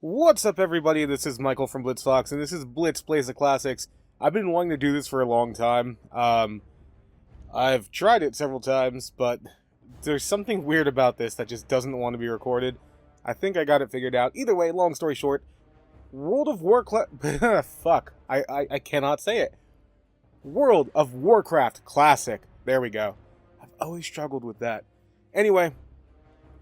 What's up, everybody? This is Michael from Blitz, and this is Blitz Plays the Classics. I've been wanting to do this for a long time. I've tried it several times, but there's something weird about this that just doesn't want to be recorded. I think I got it figured out. Either way, long story short, World of Warcraft... Fuck. I cannot say it. World of Warcraft Classic. There we go. I've always struggled with that. Anyway,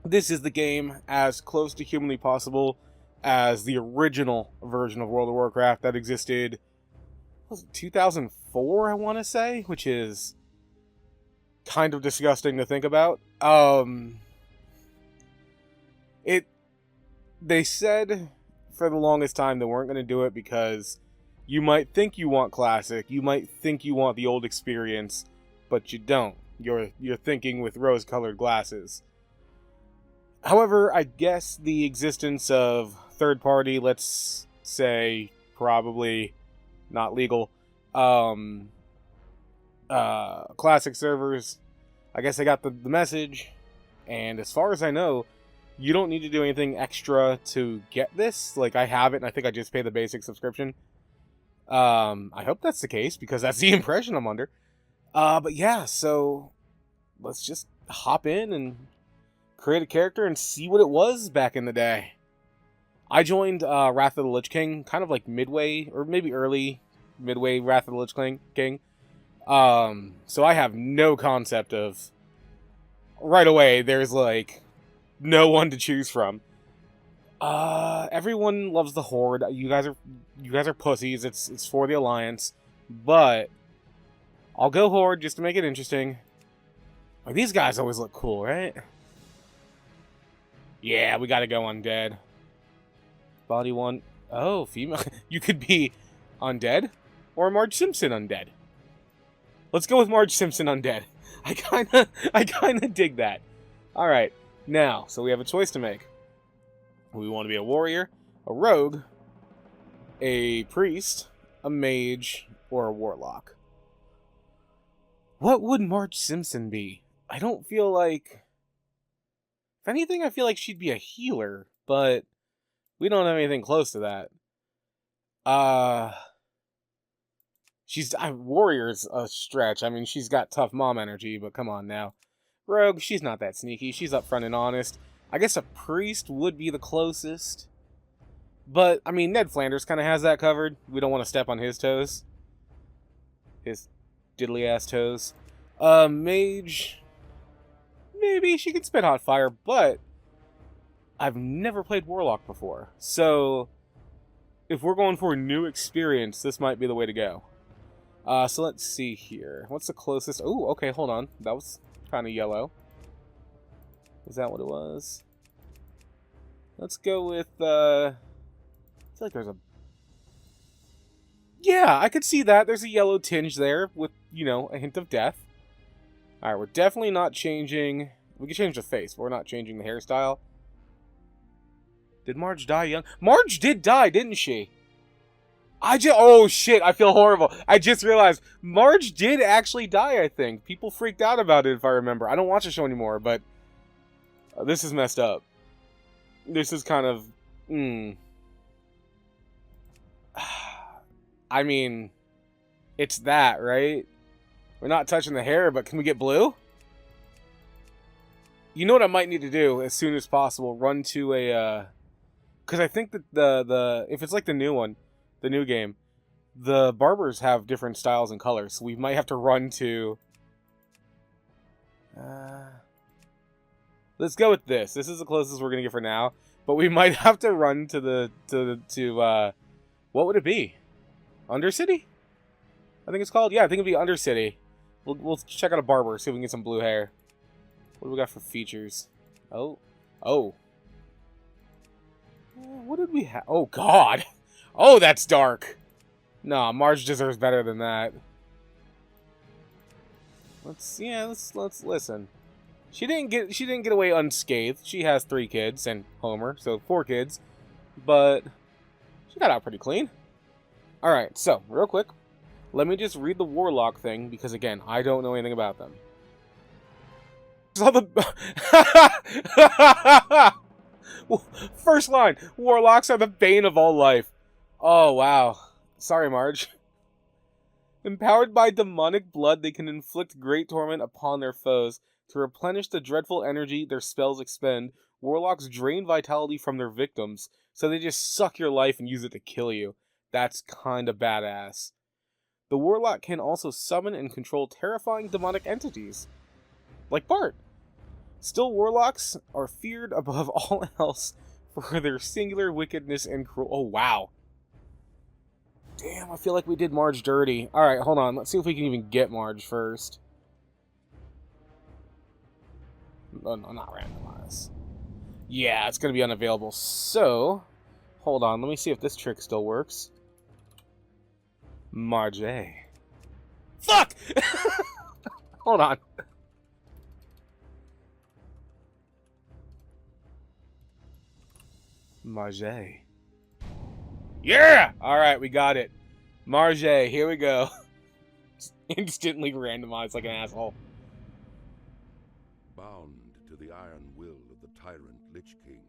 this is the game as close to humanly possible as the original version of World of Warcraft that existed, was it 2004, I want to say, which is kind of disgusting to think about. They said for the longest time they weren't going to do it because you might think you want classic, you might think you want the old experience, but you don't. You're thinking with rose-colored glasses. However, I guess the existence of third-party, let's say, probably not legal, classic servers, I guess I got the message, and as far as I know, you don't need to do anything extra to get this. Like, I have it, and I think I just pay the basic subscription. I hope that's the case, because that's the impression I'm under. But yeah, so let's just hop in and create a character and see what it was back in the day. I joined Wrath of the Lich King kind of like midway, or maybe early midway Wrath of the Lich King. So I have no concept of... Right away, there's like no one to choose from. Everyone loves the Horde. You guys are pussies. It's for the Alliance, but I'll go Horde just to make it interesting. Like, these guys always look cool, right? Yeah, we gotta go undead. Body one. Oh, female. You could be undead or Marge Simpson undead. Let's go with Marge Simpson undead. I kinda dig that. Alright, now, so we have a choice to make. We want to be a warrior, a rogue, a priest, a mage, or a warlock. What would Marge Simpson be? I don't feel like... If anything, I feel like she'd be a healer, but we don't have anything close to that. Warrior's a stretch. I mean, she's got tough mom energy, but come on now. Rogue, she's not that sneaky. She's upfront and honest. I guess a priest would be the closest. But, I mean, Ned Flanders kind of has that covered. We don't want to step on his toes. His diddly-ass toes. Mage... Maybe she could spit hot fire, but I've never played Warlock before. So if we're going for a new experience, this might be the way to go. So let's see here. What's the closest? Oh, okay, hold on. That was kind of yellow. Is that what it was? Let's go with, I feel like there's a... Yeah, I could see that. There's a yellow tinge there with, you know, a hint of death. Alright, we're definitely not changing... We can change the face, but we're not changing the hairstyle. Did Marge die young? Marge did die, didn't she? Oh, shit, I feel horrible. I just realized Marge did actually die, I think. People freaked out about it, if I remember. I don't watch the show anymore, but... this is messed up. This is kind of... I mean... It's that, right? We're not touching the hair, but can we get blue? You know what I might need to do as soon as possible? Run to a, because I think that the if it's like the new one, the new game, the barbers have different styles and colors, so we might have to run to... let's go with this. This is the closest we're going to get for now, but we might have to run to what would it be? Undercity? I think it's called? Yeah, I think it'd be Undercity. We'll check out a barber, see if we can get some blue hair. What do we got for features? Oh. What did we have? Oh, God. Oh, that's dark. Nah, Marge deserves better than that. Let's listen. She didn't get away unscathed. She has 3 kids and Homer, so 4 kids. But she got out pretty clean. All right, so real quick, let me just read the Warlock thing, because, again, I don't know anything about them. First line, warlocks are the bane of all life. Oh, wow. Sorry, Marge. Empowered by demonic blood, they can inflict great torment upon their foes. To replenish the dreadful energy their spells expend, warlocks drain vitality from their victims, so they just suck your life and use it to kill you. That's kinda badass. The warlock can also summon and control terrifying demonic entities, like Bart. Still, warlocks are feared above all else for their singular wickedness and cruel. Oh, wow. Damn, I feel like we did Marge dirty. Alright, hold on. Let's see if we can even get Marge first. Oh, no, not randomize. Yeah, it's going to be unavailable. So, hold on. Let me see if this trick still works. Marge. Fuck! Hold on. Marge. Yeah! Alright, we got it. Marge, here we go. Instantly randomized like an asshole. Bound to the iron will of the tyrant Lich King,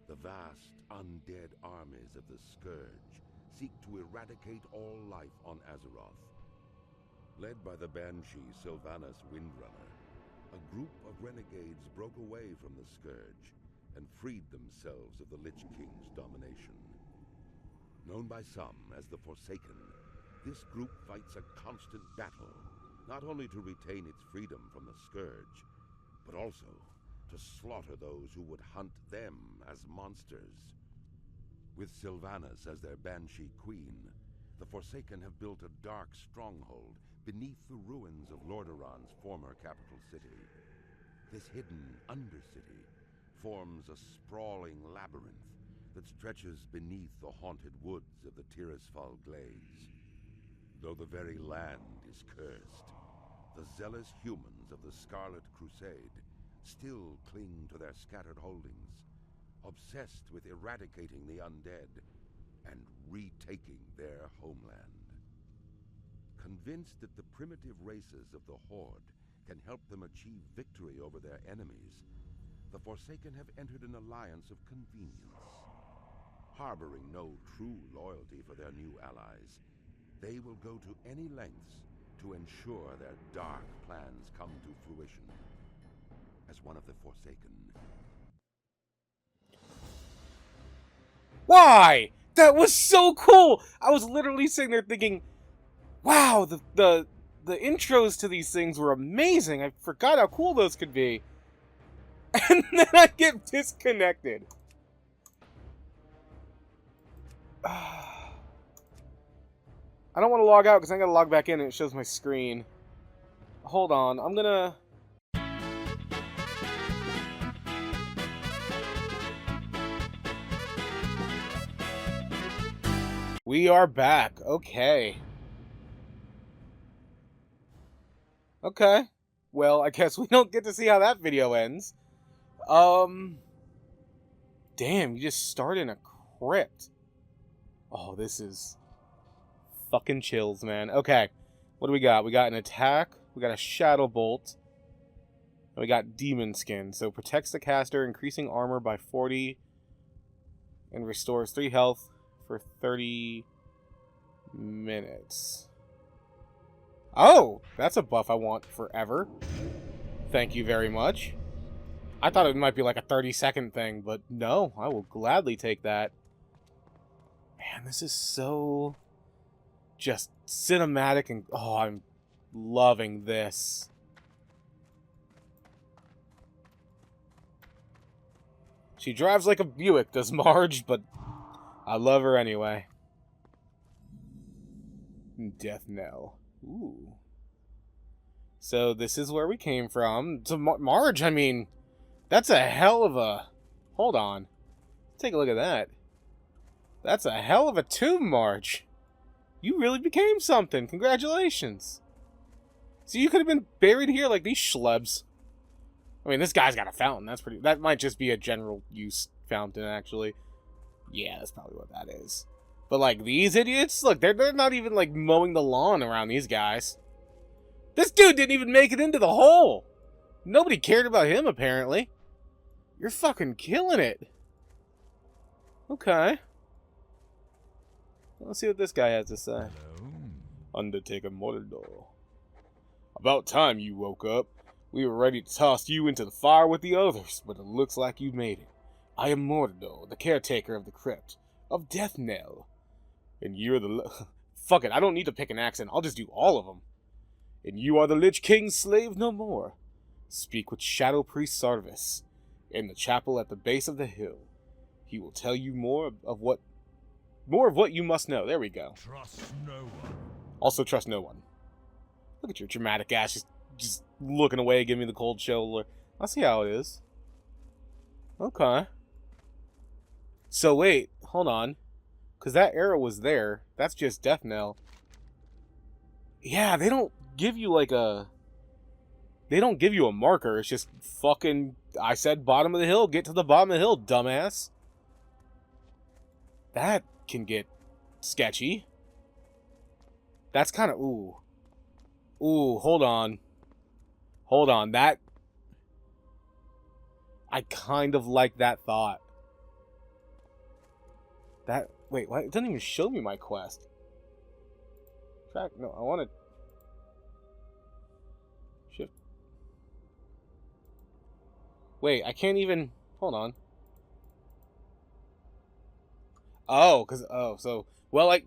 the vast undead armies of the Scourge seek to eradicate all life on Azeroth. Led by the Banshee Sylvanas Windrunner, a group of renegades broke away from the Scourge and freed themselves of the Lich King's domination. Known by some as the Forsaken, this group fights a constant battle, not only to retain its freedom from the Scourge, but also to slaughter those who would hunt them as monsters. With Sylvanas as their Banshee Queen, the Forsaken have built a dark stronghold beneath the ruins of Lordaeron's former capital city. This hidden Undercity forms a sprawling labyrinth that stretches beneath the haunted woods of the Tirisfal Glades. Though the very land is cursed, the zealous humans of the Scarlet Crusade still cling to their scattered holdings, obsessed with eradicating the undead and retaking their homeland. Convinced that the primitive races of the Horde can help them achieve victory over their enemies, the Forsaken have entered an alliance of convenience. Harboring no true loyalty for their new allies, they will go to any lengths to ensure their dark plans come to fruition. As one of the Forsaken. Why? That was so cool! I was literally sitting there thinking, wow, the intros to these things were amazing. I forgot how cool those could be. And then I get disconnected. I don't want to log out because I gotta log back in and it shows my screen. Hold on, I'm gonna... We are back. Okay. Okay. Well, I guess we don't get to see how that video ends. Damn, you just start in a crypt. Oh, this is fucking chills, man. Okay. What do we got? We got an attack. We got a shadow bolt. And we got demon skin. So protects the caster, increasing armor by 40 and restores 3 health for 30 minutes. Oh, that's a buff I want forever. Thank you very much. I thought it might be like a 30-second thing, but no, I will gladly take that. Man, this is so just cinematic and oh, I'm loving this. She drives like a Buick, does Marge, but I love her anyway. Death knell. Ooh. So this is where we came from. So Marge, I mean, that's a hell of a... Hold on. Take a look at that. That's a hell of a tomb, Marge. You really became something. Congratulations. So you could have been buried here like these schlubs. I mean, this guy's got a fountain. That's pretty... That might just be a general use fountain, actually. Yeah, that's probably what that is. But, like, these idiots? Look, they're not even, like, mowing the lawn around these guys. This dude didn't even make it into the hole. Nobody cared about him, apparently. You're fucking killing it. Okay. Let's see what this guy has to say. Hello. Undertaker Mordor. About time you woke up. We were ready to toss you into the fire with the others, but it looks like you made it. I am Mordor, the caretaker of the crypt, of Death Knell. And you're the... Fuck it, I don't need to pick an accent. I'll just do all of them. And you are the Lich King's slave no more. Speak with Shadow Priest Sarvis in the chapel at the base of the hill. He will tell you more of what you must know. There we go. Trust no one. Also trust no one. Look at your dramatic ass just looking away, giving me the cold shoulder. I'll see how it is. Okay. So wait, hold on. Because that arrow was there. That's just Death Knell. Yeah, they don't give you like a... They don't give you a marker. It's just fucking... I said bottom of the hill. Get to the bottom of the hill, dumbass. That can get sketchy. That's kind of... Ooh. Ooh, hold on. Hold on. That... I kind of like that thought. That... Wait, what? It doesn't even show me my quest. Track... No, I want to... Shift. Wait, I can't even... Hold on. Oh, because... Oh, so... Well, like...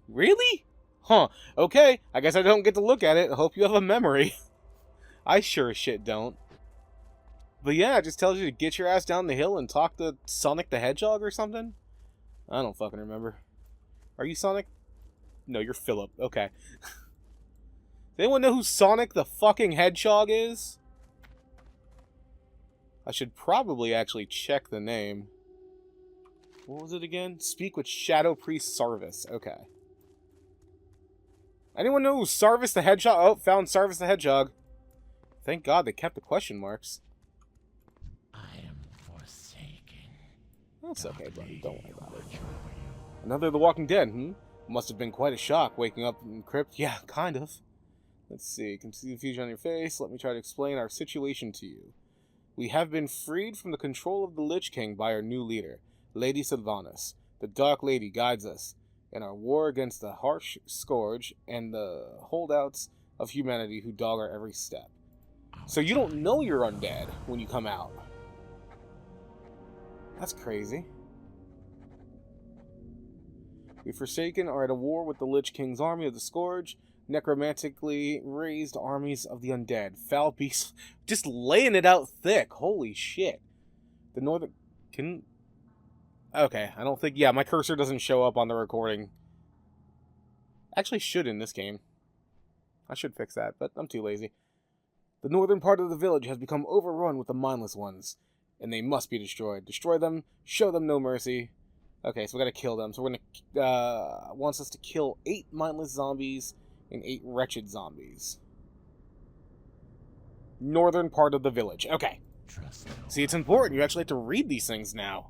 Really? Huh. Okay, I guess I don't get to look at it. I hope you have a memory. I sure as shit don't. But yeah, it just tells you to get your ass down the hill and talk to Sonic the Hedgehog or something? I don't fucking remember. Are you Sonic? No, you're Philip. Okay. Does anyone know who Sonic the fucking Hedgehog is? I should probably actually check the name. What was it again? Speak with Shadow Priest Sarvis. Okay. Anyone know who Sarvis the Hedgehog? Oh, found Sarvis the Hedgehog. Thank God they kept the question marks. I am forsaken. That's okay, buddy. Don't worry about it. Another The Walking Dead, Must have been quite a shock waking up in the crypt. Yeah, kind of. Let's see. Can see the confusion on your face. Let me try to explain our situation to you. We have been freed from the control of the Lich King by our new leader, Lady Sylvanas. The Dark Lady guides us in our war against the harsh scourge and the holdouts of humanity who dog our every step. So you don't know you're undead when you come out. That's crazy. We Forsaken are at a war with the Lich King's army of the Scourge, necromantically raised armies of the undead. Foul beasts, just laying it out thick. Holy shit. The northern... Okay, I don't think... Yeah, my cursor doesn't show up on the recording. Actually should in this game. I should fix that, but I'm too lazy. The northern part of the village has become overrun with the mindless ones, and they must be destroyed. Destroy them, show them no mercy. Okay, so we gotta kill them. So we're gonna... wants us to kill 8 mindless zombies and 8 wretched zombies. Northern part of the village. Okay. Trust no See, it's important. You actually have to read these things now.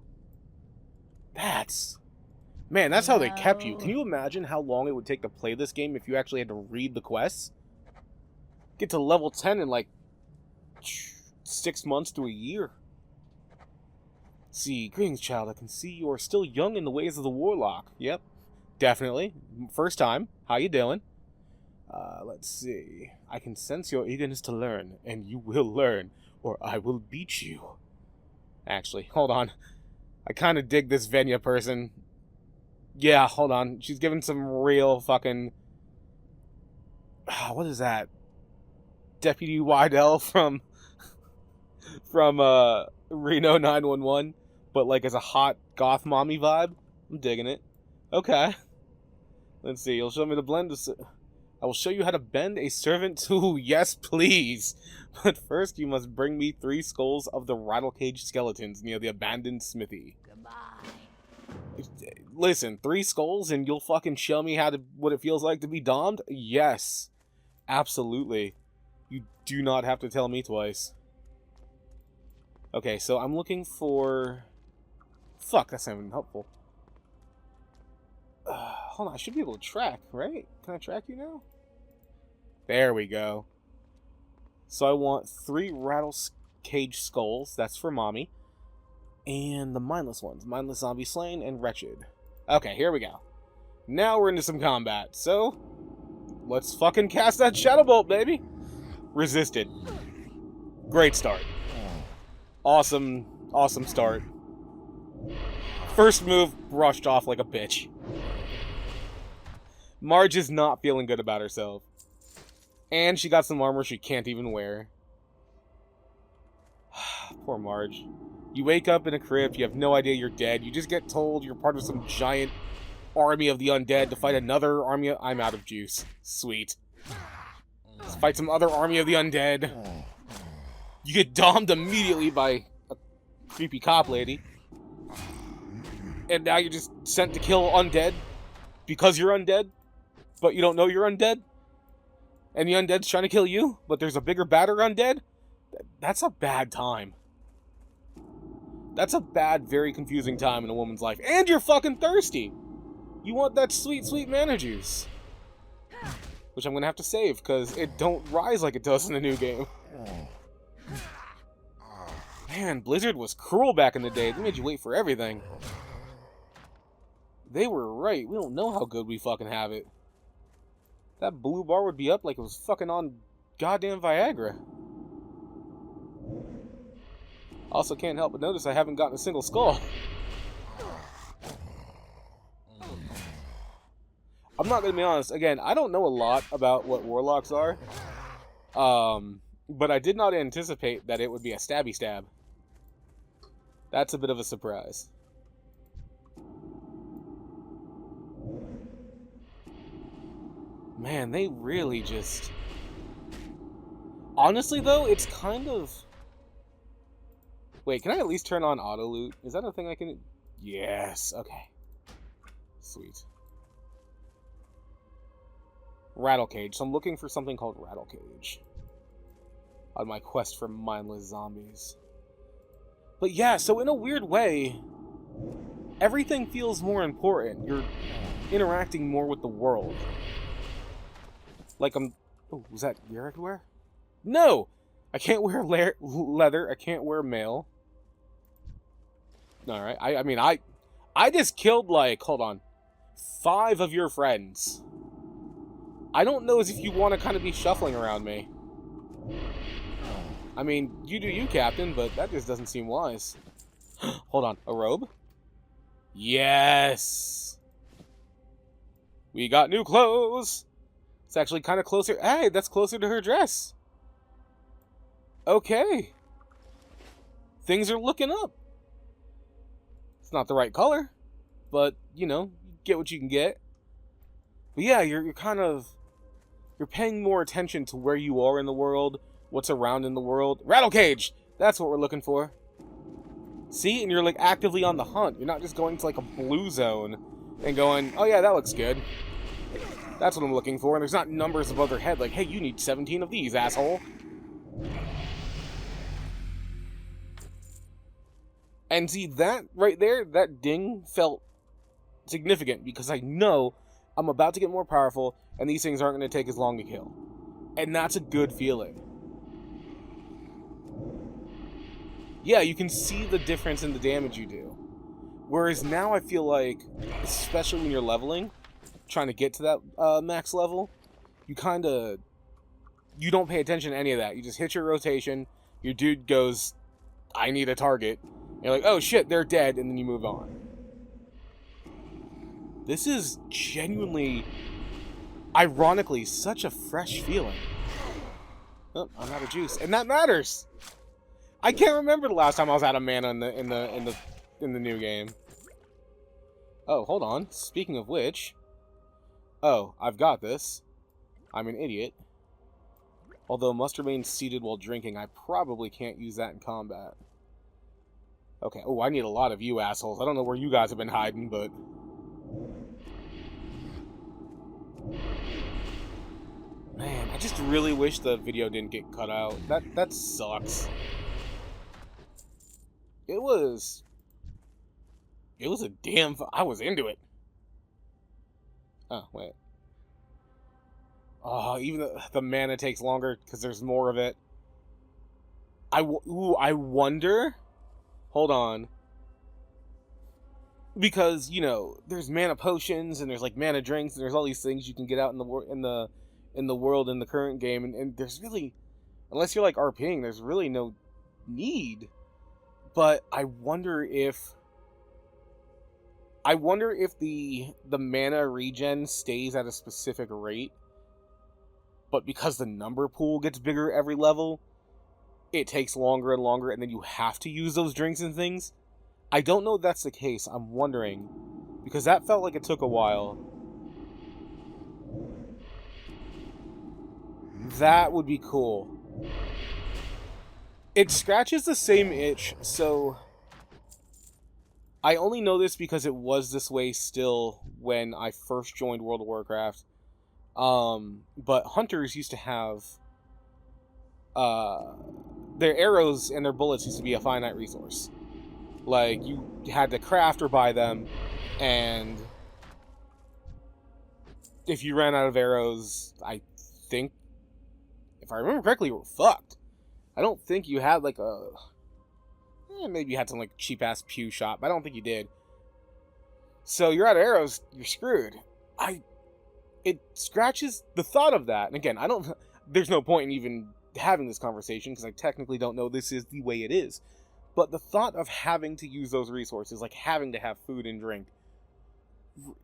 That's... Man, that's how they kept you. Can you imagine how long it would take to play this game if you actually had to read the quests? Get to level 10 in like 6 months to a year. See, greetings, child. I can see you are still young in the ways of the warlock. Yep, definitely. First time. How you doing? Let's see. I can sense your eagerness to learn, and you will learn, or I will beat you. Actually, hold on. I kind of dig this Venya person. Yeah, hold on. She's giving some real fucking... What is that? Deputy Wydell from Reno 911, but like as a hot goth mommy vibe. I'm digging it. Okay. Let's see. You'll show me the blend of... I will show you how to bend a servant to... Yes, please. But first, you must bring me 3 skulls of the rattle-cage skeletons near the abandoned smithy. Goodbye. Listen, 3 skulls and you'll fucking show me what it feels like to be domed? Yes. Absolutely. You do not have to tell me twice. Okay, so I'm looking for... Fuck, that's not even helpful. Hold on, I should be able to track, right? Can I track you now? There we go. So I want 3 rattle cage skulls. That's for mommy. And the mindless ones. Mindless zombie slain and wretched. Okay, here we go. Now we're into some combat. So, let's fucking cast that Shadow Bolt, baby! Resisted. Great start. Awesome, awesome start. First move, brushed off like a bitch. Marge is not feeling good about herself. And she got some armor she can't even wear. Poor Marge. You wake up in a crypt, you have no idea you're dead, you just get told you're part of some giant army of the undead to fight another army of... I'm out of juice. Sweet. Let's fight some other army of the undead. You get domed immediately by a creepy cop lady. And now you're just sent to kill undead because you're undead, but you don't know you're undead. And the undead's trying to kill you, but there's a bigger, badder undead. That's a bad time. That's a bad, very confusing time in a woman's life. And you're fucking thirsty. You want that sweet, sweet mana juice. Which I'm going to have to save, because it don't rise like it does in the new game. Man, Blizzard was cruel back in the day. They made you wait for everything. They were right. We don't know how good we fucking have it. That blue bar would be up like it was fucking on goddamn Viagra. Also can't help but notice I haven't gotten a single skull. I'm not gonna be honest, again, I don't know a lot about what warlocks are. But I did not anticipate that it would be a stabby stab. That's a bit of a surprise. Man, they really just... Honestly, though, it's kind of... Wait, can I at least turn on auto loot? Is that a thing I can... Yes, okay. Sweet. Rattle cage. So I'm looking for something called rattle cage on my quest for mindless zombies. But yeah, so in a weird way, everything feels more important. You're interacting more with the world. Like I'm... Oh, was that gear I could wear? No! I can't wear leather. I can't wear mail. Alright, I mean, I just killed, like, hold on, 5 of your friends. I don't know as if you want to kind of be shuffling around me. I mean, you do you, Captain, but that just doesn't seem wise. Hold on, a robe? Yes! We got new clothes! It's actually kind of closer. Hey, that's closer to her dress. Okay. Things are looking up. It's not the right color, but, you know, you get what you can get. But yeah, you're kind of... You're paying more attention to where you are in the world, what's around in the world. Rattle cage! That's what we're looking for. See? And you're, like, actively on the hunt. You're not just going to, like, a blue zone and going, oh yeah, that looks good. That's what I'm looking for. And there's not numbers above their head like, hey, you need 17 of these, asshole. And see, that right there, that ding felt significant because I know I'm about to get more powerful and these things aren't going to take as long to kill. And that's a good feeling. Yeah, you can see the difference in the damage you do. Whereas now I feel like, especially when you're leveling, trying to get to that max level, you don't pay attention to any of that. You just hit your rotation, your dude goes, I need a target. And you're like, oh shit, they're dead, and then you move on. This is genuinely, ironically, such a fresh feeling. Oh, I'm out of juice, and that matters. I can't remember the last time I was out of mana in the new game. Oh, hold on. Speaking of which, oh, I've got this. I'm an idiot. Although must remain seated while drinking, I probably can't use that in combat. Okay. Oh, I need a lot of you assholes. I don't know where you guys have been hiding, but... Man, I just really wish the video didn't get cut out. That sucks. It was a damn... I was into it. Oh, wait. Oh, even the mana takes longer because there's more of it. I wonder... Hold on. Because, you know, there's mana potions and there's like mana drinks and there's all these things you can get out in the world in the current game, and there's really, unless you're like RPing, there's really no need. But I wonder if the mana regen stays at a specific rate, but because the number pool gets bigger every level, it takes longer and longer, and then you have to use those drinks and things. I don't know if that's the case. I'm wondering, because that felt like it took a while. That would be cool. It scratches the same itch, so I only know this because it was this way still when I first joined World of Warcraft. But hunters used to have their arrows and their bullets used to be a finite resource. Like, you had to craft or buy them, and if you ran out of arrows, I think, if I remember correctly, you were fucked. I don't think you had like a... maybe you had some like cheap-ass pew shop, but I don't think you did. So you're out of arrows, you're screwed. It scratches the thought of that. And again, there's no point in even having this conversation, because I technically don't know this is the way it is. But the thought of having to use those resources, like having to have food and drink,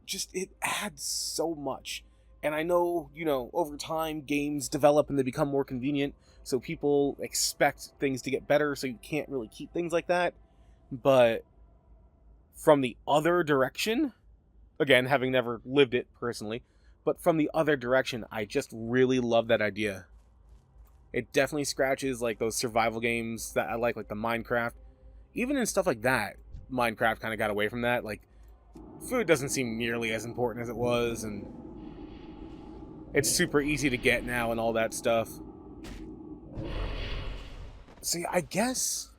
just, it adds so much. And I know, you know, over time, games develop and they become more convenient, so people expect things to get better, so you can't really keep things like that. But from the other direction, again, having never lived it personally, but from the other direction, I just really love that idea. It definitely scratches like those survival games that I like the Minecraft. Even in stuff like that, Minecraft kind of got away from that. Like, food doesn't seem nearly as important as it was, and it's super easy to get now and all that stuff. See, I guess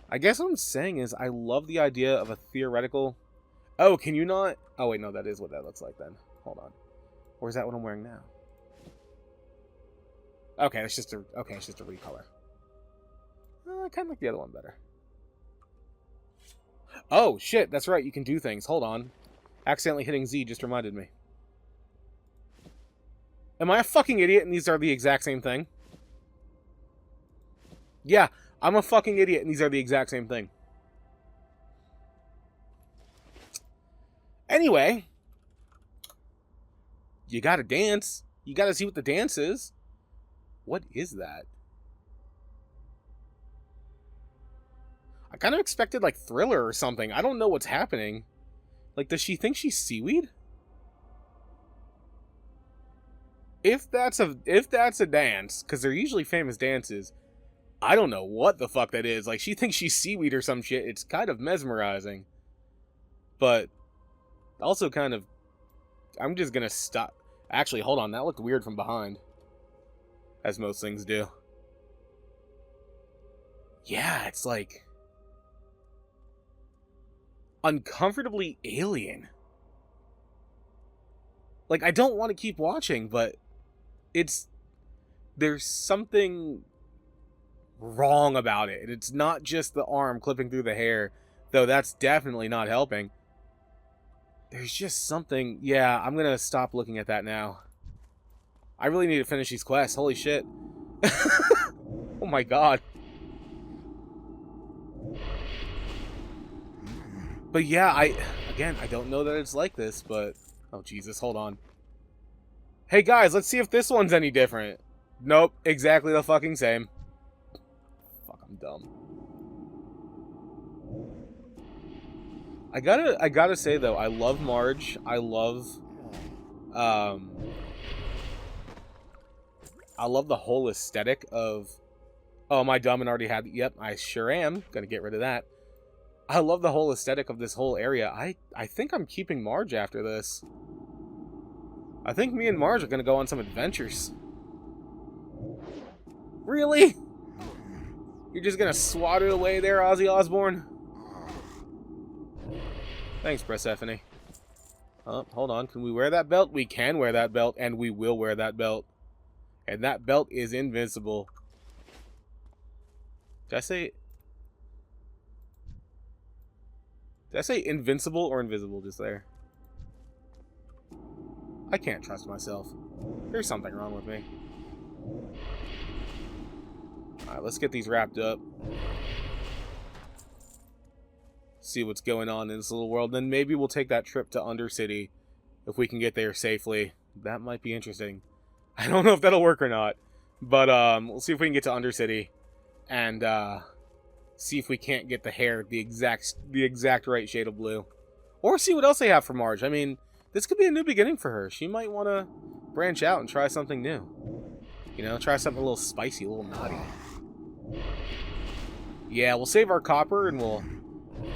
what I'm saying is I love the idea of a theoretical... Oh, can you not... Oh, wait, no, that is what that looks like then. Hold on. Or is that what I'm wearing now? Okay, it's just a recolor. I kind of like the other one better. Oh, shit, that's right, you can do things. Hold on. Accidentally hitting Z just reminded me. Am I a fucking idiot and these are the exact same thing? Yeah, I'm a fucking idiot and these are the exact same thing. Anyway. You gotta dance. You gotta see what the dance is. What is that? I kind of expected like Thriller or something. I don't know what's happening. Like, does she think she's seaweed? If that's a dance, because they're usually famous dances, I don't know what the fuck that is. Like, she thinks she's seaweed or some shit. It's kind of mesmerizing. But also kind of... I'm just gonna stop. Actually, hold on. That looked weird from behind. As most things do. Yeah, it's like... uncomfortably alien. Like, I don't want to keep watching, but... there's something wrong about it. It's not just the arm clipping through the hair, though that's definitely not helping. There's just something... Yeah, I'm gonna stop looking at that now. I really need to finish these quests. Holy shit. Oh my god. But yeah, I don't know that it's like this, but... Oh, Jesus, hold on. Hey, guys, let's see if this one's any different. Nope, exactly the fucking same. Fuck, I'm dumb. I gotta say, though, I love Marge. I love the whole aesthetic of... Oh, am I dumb and already had... Yep, I sure am. Gonna get rid of that. I love the whole aesthetic of this whole area. I think I'm keeping Marge after this. I think me and Marge are gonna go on some adventures. Really? You're just gonna swat it away there, Ozzy Osbourne? Thanks, Persephone. Oh, hold on. Can we wear that belt? We can wear that belt, and we will wear that belt. And that belt is invincible. Did I say... Did I say invincible or invisible just there? I can't trust myself. There's something wrong with me. Alright, let's get these wrapped up. See what's going on in this little world. Then maybe we'll take that trip to Undercity if we can get there safely. That might be interesting. I don't know if that'll work or not. But we'll see if we can get to Undercity and see if we can't get the hair the exact right shade of blue. Or see what else they have for Marge. I mean, this could be a new beginning for her. She might want to branch out and try something new. You know, try something a little spicy, a little naughty. Yeah, we'll save our copper and we'll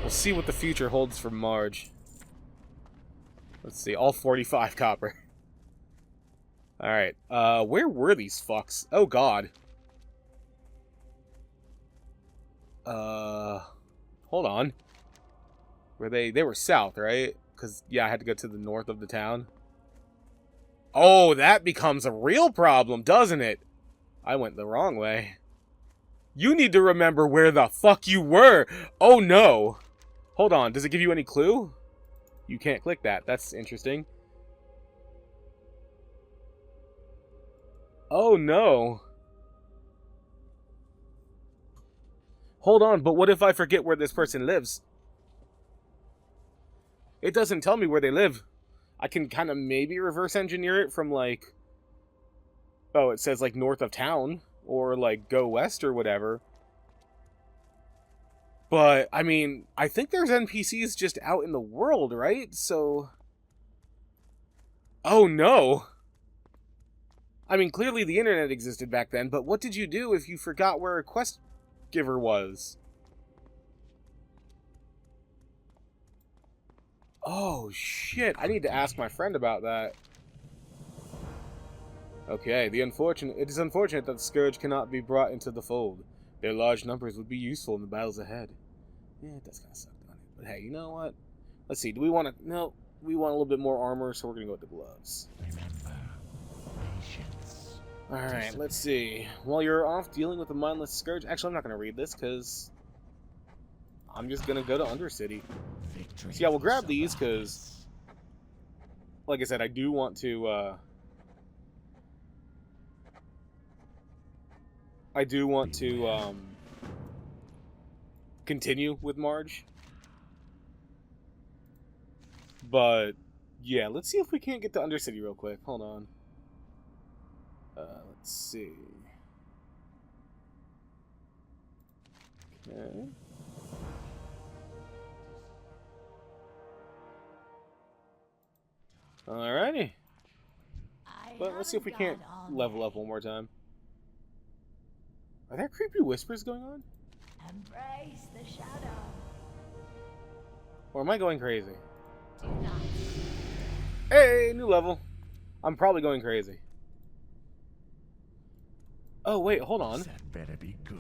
see what the future holds for Marge. Let's see, all 45 copper. Alright, where were these fucks? Oh god. Hold on. Were they were south, right? Because, yeah, I had to go to the north of the town. Oh, that becomes a real problem, doesn't it? I went the wrong way. You need to remember where the fuck you were! Oh no! Hold on, does it give you any clue? You can't click that, that's interesting. Oh no. Hold on, but what if I forget where this person lives? It doesn't tell me where they live. I can kind of maybe reverse engineer it from like... Oh, it says like north of town. Or like go west or whatever. But, I mean, I think there's NPCs just out in the world, right? So... Oh no! I mean, clearly the internet existed back then, but what did you do if you forgot where a quest giver was? Oh, shit. I need to ask my friend about that. Okay, it is unfortunate that the Scourge cannot be brought into the fold. Their large numbers would be useful in the battles ahead. Yeah, it does kind of suck, doesn't it? But hey, you know what? Let's see, do we want to... No, we want a little bit more armor, so we're going to go with the gloves. Remember, patience. Alright, let's see. While you're off dealing with the mindless Scourge... Actually, I'm not going to read this, because... I'm just going to go to Undercity. So yeah, we'll grab these, because... Like I said, I do want to, continue with Marge. But, yeah, let's see if we can't get to Undercity real quick. Hold on. Let's see. Okay. Alrighty. But let's see if we can't level up one more time. Are there creepy whispers going on? Embrace the shadow. Or am I going crazy? Hey, new level. I'm probably going crazy. Oh, wait, hold on. That better be good.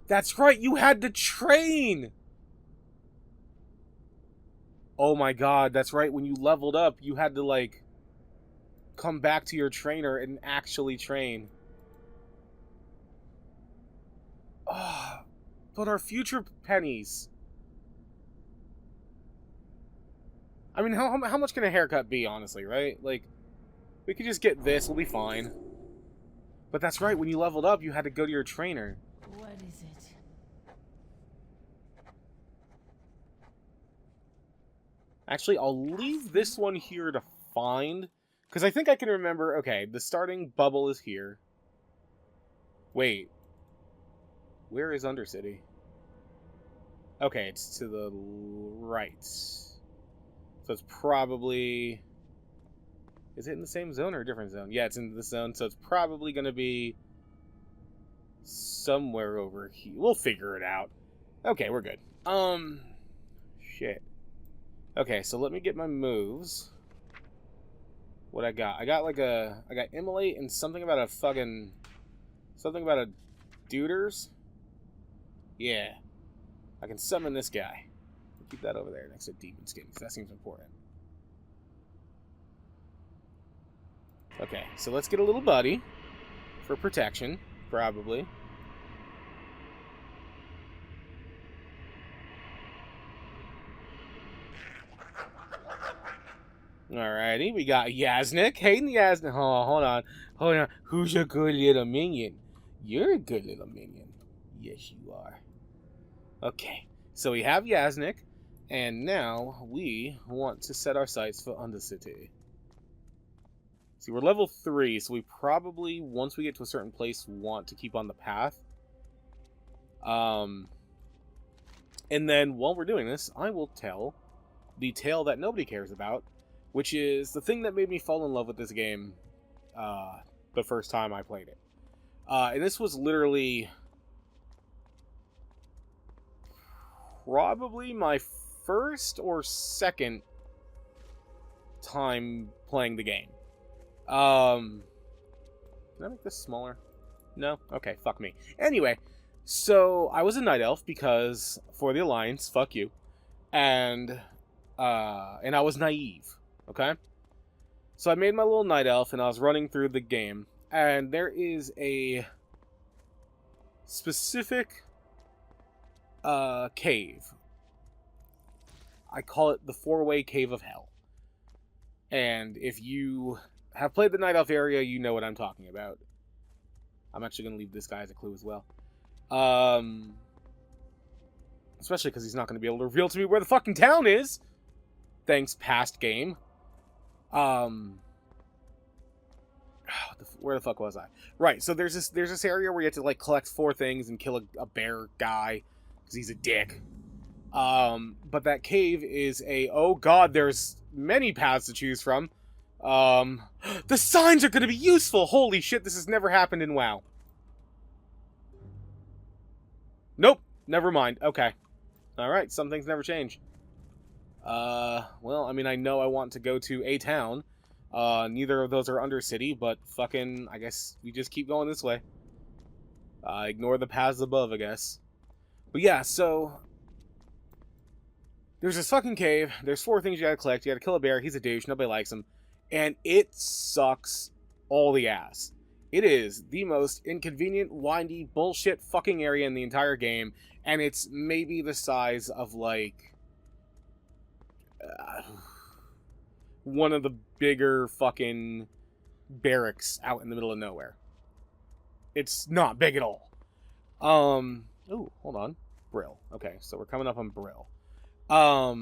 That's right, you had to train! Oh my god, that's right, when you leveled up, you had to, like, come back to your trainer and actually train. Ah, but our future pennies. I mean, how much can a haircut be, honestly, right? Like, we could just get this, we'll be fine. But that's right, when you leveled up, you had to go to your trainer. What is it? Actually, I'll leave this one here to find. Because I think I can remember... Okay, the starting bubble is here. Wait. Where is Undercity? Okay, it's to the right. So it's probably... Is it in the same zone or a different zone? Yeah, it's in this zone, so it's probably going to be... somewhere over here. We'll figure it out. Okay, we're good. Shit. Okay, so let me get my moves. What I got? I got like a... I got Immolate and something about a fucking... Something about a Duders? Yeah. I can summon this guy. Keep that over there next to Demon Skin, because that seems important. Okay, so let's get a little buddy. For protection, probably. Alrighty, we got Yasnik. Hey, Yasnik. Hold on. Who's a good little minion? You're a good little minion. Yes, you are. Okay, so we have Yasnik, and now we want to set our sights for Undercity. See, we're level 3, so we probably, once we get to a certain place, want to keep on the path. And then, while we're doing this, I will tell the tale that nobody cares about, which is the thing that made me fall in love with this game the first time I played it. And this was literally probably my first or second time playing the game. Can I make this smaller? No? Okay, fuck me. Anyway, so I was a night elf because for the Alliance, fuck you. And I was naive, okay? So I made my little night elf and I was running through the game, and there is a specific cave. I call it the 4-way cave of hell. And if you have played the Night Elf area, you know what I'm talking about. I'm actually going to leave this guy as a clue as well. Especially because he's not going to be able to reveal to me where the fucking town is. Thanks, past game. Where the fuck was I? Right, so there's this area where you have to like collect 4 things and kill a bear guy because he's a dick. But that cave is oh god, there's many paths to choose from. The signs are gonna be useful! Holy shit, this has never happened in WoW. Nope, never mind. Okay. Alright, some things never change. Well, I mean, I know I want to go to a town. Neither of those are Undercity, but fucking, I guess we just keep going this way. Ignore the paths above, I guess. But yeah, so there's this fucking cave. There's 4 things you gotta collect. You gotta kill a bear. He's a douche. Nobody likes him. And it sucks all the ass. It is the most inconvenient, windy, bullshit fucking area in the entire game. And it's maybe the size of, like, one of the bigger fucking barracks out in the middle of nowhere. It's not big at all. Ooh, hold on. Brill. Okay, so we're coming up on Brill. I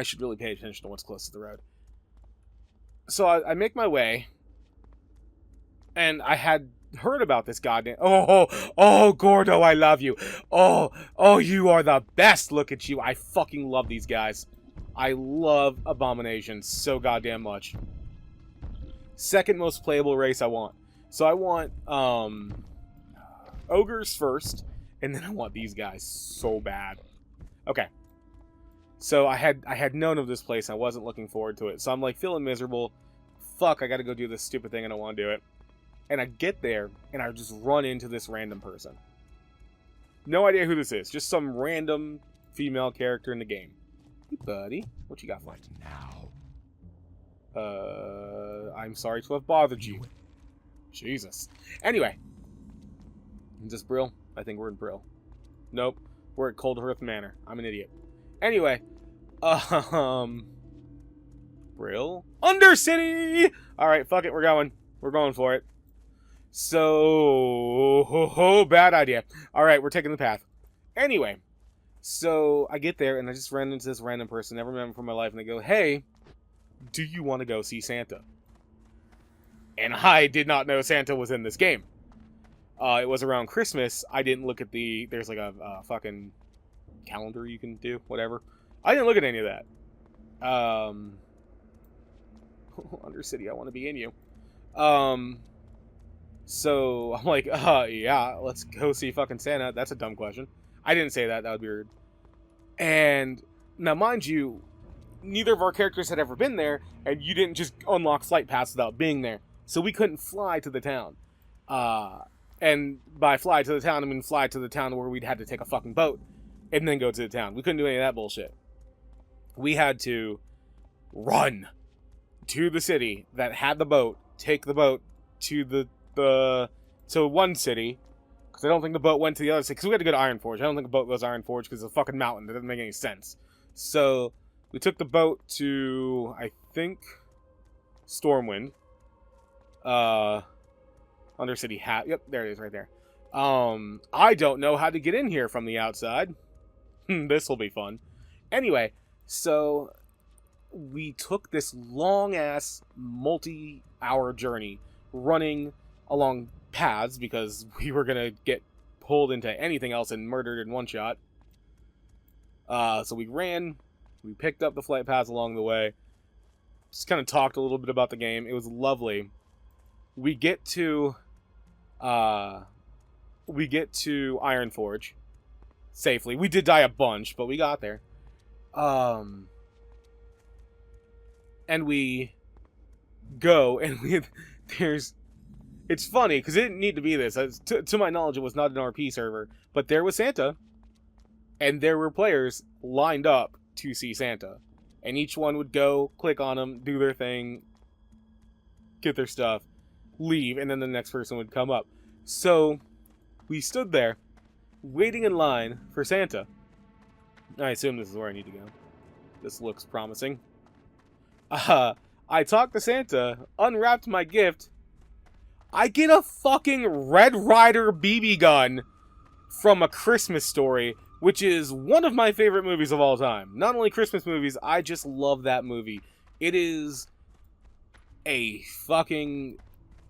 should really pay attention to what's close to the road. So I make my way, and I had heard about this goddamn... Oh, Gordo, I love you. Oh, you are the best. Look at you. I fucking love these guys. I love Abomination so goddamn much. Second most playable race I want. So I want, ogres first, and then I want these guys so bad. Okay. So I had known of this place, and I wasn't looking forward to it. So I'm like feeling miserable. Fuck, I gotta go do this stupid thing, and I don't want to do it. And I get there, and I just run into this random person. No idea who this is. Just some random female character in the game. Hey, buddy. What you got for me? Now. I'm sorry to have bothered you. Jesus. Anyway. Is this Brill? I think we're in Brill. Nope. We're at Cold Hearth Manor. I'm an idiot. Anyway. Brill? Undercity! Alright, fuck it. We're going. We're going for it. So... bad idea. Alright, we're taking the path. Anyway. So, I get there, and I just ran into this random person, never met him from my life, and they go, hey, do you want to go see Santa? And I did not know Santa was in this game. It was around Christmas. I didn't look at there's like a fucking calendar you can do, whatever. I didn't look at any of that. Undercity, I want to be in you. So, I'm like, yeah, let's go see fucking Santa. That's a dumb question. I didn't say that. That would be rude. And now, mind you, neither of our characters had ever been there, and you didn't just unlock flight paths without being there. So we couldn't fly to the town. And by fly to the town, I mean fly to the town where we'd had to take a fucking boat and then go to the town. We couldn't do any of that bullshit. We had to run to the city that had the boat, take the boat to to one city. Because I don't think the boat went to the other city. Because we had to go to Ironforge. I don't think the boat goes to Ironforge because it's a fucking mountain. That doesn't make any sense. So We took the boat to, I think, Stormwind. Undercity Hat. Yep, there it is right there. I don't know how to get in here from the outside. This will be fun. Anyway, so we took this long-ass, multi-hour journey running along paths because we were going to get pulled into anything else and murdered in one shot. So we ran, we picked up the flight paths along the way, just kind of talked a little bit about the game. It was lovely. We get to Ironforge safely. We did die a bunch, but we got there. And we go, and it's funny, because it didn't need to be this. To my knowledge, it was not an RP server, but there was Santa, and there were players lined up to see Santa. And each one would go, click on them, do their thing, get their stuff, leave, and then the next person would come up. So, we stood there, waiting in line for Santa. I assume this is where I need to go. This looks promising. I talked to Santa, unwrapped my gift. I get a fucking Red Ryder BB gun from A Christmas Story, which is one of my favorite movies of all time. Not only Christmas movies, I just love that movie. It is a fucking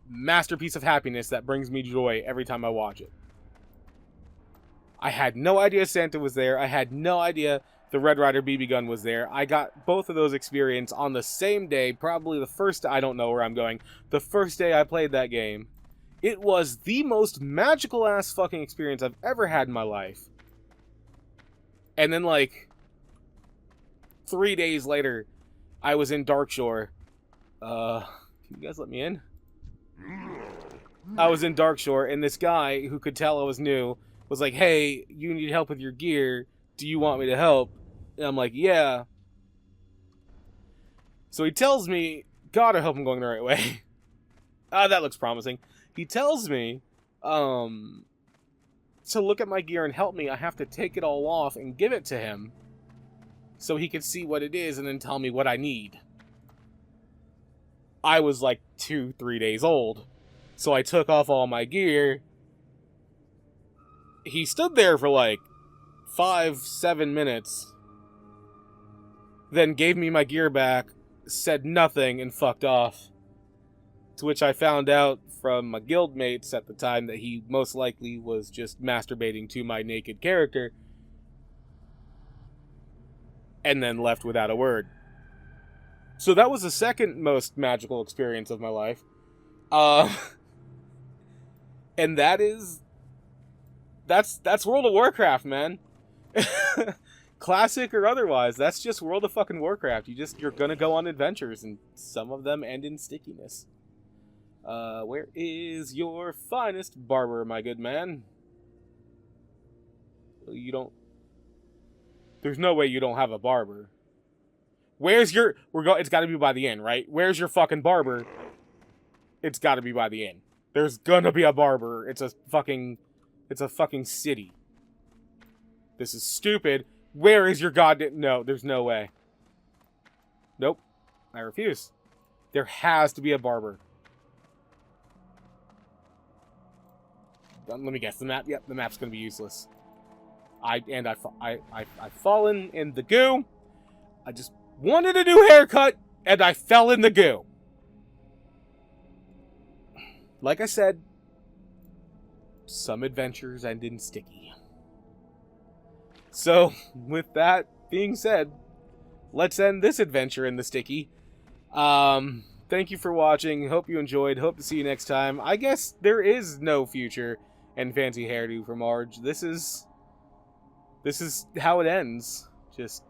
masterpiece of happiness that brings me joy every time I watch it. I had no idea Santa was there. I had no idea the Red Ryder BB gun was there. I got both of those experience on the same day, probably the first, I don't know where I'm going, the first day I played that game. It was the most magical ass fucking experience I've ever had in my life. And then, like, 3 days later, I was in Darkshore. Can you guys let me in? I was in Darkshore, and this guy, who could tell I was new, was like, hey, you need help with your gear. Do you want me to help? And I'm like, yeah. So he tells me, God, I hope I'm going the right way. That looks promising. He tells me, to look at my gear and help me, I have to take it all off and give it to him so he can see what it is and then tell me what I need. I was like 2-3 days old, so I took off all my gear. He stood there for like 5-7 minutes, then gave me my gear back, said nothing, and fucked off. To which I found out from my guildmates at the time that he most likely was just masturbating to my naked character, and then left without a word. So that was the second most magical experience of my life. And that's World of Warcraft, man. Classic or otherwise, that's just World of fucking Warcraft. You're gonna go on adventures, and some of them end in stickiness. Where is your finest barber, my good man? There's no way you don't have a barber. Where's your... It's gotta be by the inn, right? Where's your fucking barber? It's gotta be by the inn. There's gonna be a barber. It's a fucking city. This is stupid. Where is your goddamn... No, there's no way. Nope. I refuse. There has to be a barber. Let me guess. The map... Yep, the map's gonna be useless. I've fallen in the goo. I just wanted a new haircut, and I fell in the goo. Like I said, some adventures end in sticky. So, with that being said, let's end this adventure in the sticky. Thank you for watching. Hope you enjoyed. Hope to see you next time. I guess there is no future and fancy hairdo for Marge. This is how it ends. Just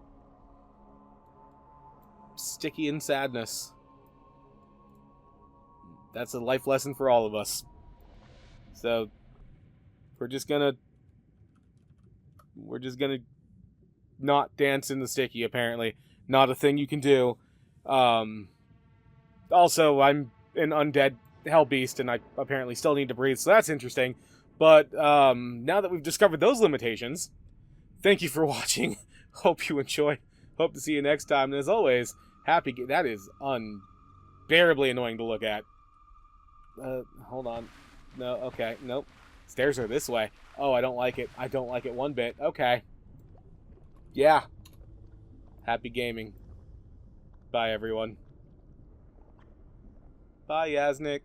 sticky and sadness. That's a life lesson for all of us. So we're just gonna not dance in the sticky, apparently. Not a thing you can do. Also, I'm an undead hell beast, and I apparently still need to breathe, so that's interesting. But now that we've discovered those limitations, thank you for watching. Hope you enjoy. Hope to see you next time. And as always, that is unbearably annoying to look at. Hold on. No, okay, nope. Stairs are this way. Oh, I don't like it. I don't like it one bit. Okay. Yeah. Happy gaming. Bye, everyone. Bye, Yasnik.